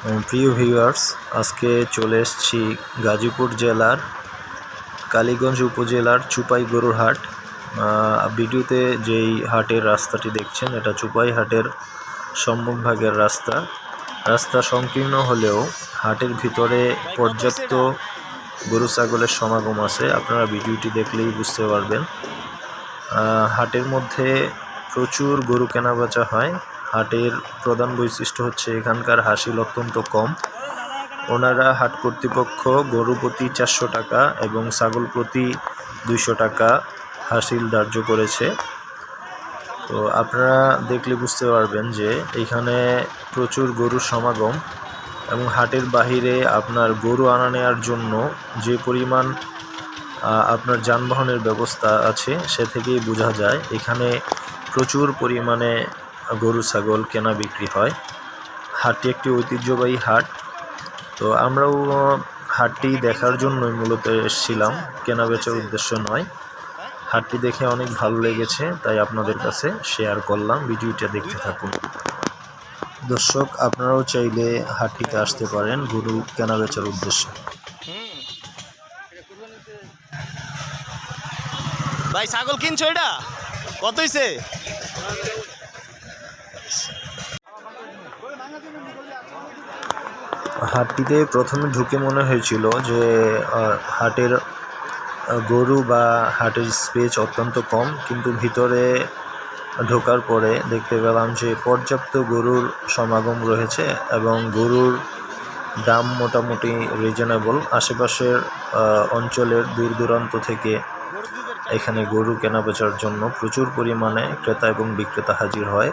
প্রিয় ভিউয়ার্স, আজকে চলে এসেছি গাজীপুর জেলার কালীগঞ্জ উপজেলার চুপাই গরুর হাট। ভিডিওতে যেই হাটের রাস্তাটি দেখছেন, এটা চুপাই হাটের সম্মুখভাগের রাস্তা সংকীর্ণ হলেও হাটের ভিতরে পর্যাপ্ত গরু ছাগলের সমাগম আছে। আপনারা ভিডিওটি দেখলেই বুঝতে পারবেন। হাটের মধ্যে প্রচুর গরু কেনাবেচা হয়। হাটের প্রধান বৈশিষ্ট্য হচ্ছে এখানকার হাসিল অত্যন্ত কম। ওনারা হাট কর্তৃপক্ষ গরু প্রতি 400 টাকা এবং ছাগল প্রতি 200 টাকা হাসিল ধার্য করেছে। তো আপনারা দেখলে বুঝতে পারবেন যে এখানে প্রচুর গরুর সমাগম, এবং হাটের বাহিরে আপনার গরু আনা নেওয়ার জন্য যে পরিমাণ আপনার যানবাহনের ব্যবস্থা আছে সে থেকেই বোঝা যায় এখানে প্রচুর পরিমাণে গরু ছাগল কেনা বিক্রি হয়। হাটটি একটি ঐতিহ্যবাহী হাট। তো আমরাও হাটটি দেখার জন্যই মূলত এসেছিলাম, কেনা বেচার উদ্দেশ্য নয়। হাটটি দেখে অনেক ভালো লেগেছে, তাই আপনাদের কাছে শেয়ার করলাম। ভিডিওটা দেখতে থাকুন। দর্শক, আপনারাও চাইলে হাটটিতে আসতে পারেন গরু কেনা বেচার উদ্দেশ্যে। ভাই ছাগল কিনছো, এটা কত হইছে? হাটটিতে প্রথমে ঢুকে মনে হয়েছিল যে হাটের গরু বা হাটের স্পেস অত্যন্ত কম, কিন্তু ভিতরে ঢোকার পরে দেখতে পেলাম যে পর্যাপ্ত গরুর সমাগম রয়েছে এবং গরুর দাম মোটামুটি রিজনেবল। আশেপাশের অঞ্চলের দূর দূরান্ত থেকে এখানে গরু কেনা বেচার জন্য প্রচুর পরিমাণে ক্রেতা এবং বিক্রেতা হাজির হয়।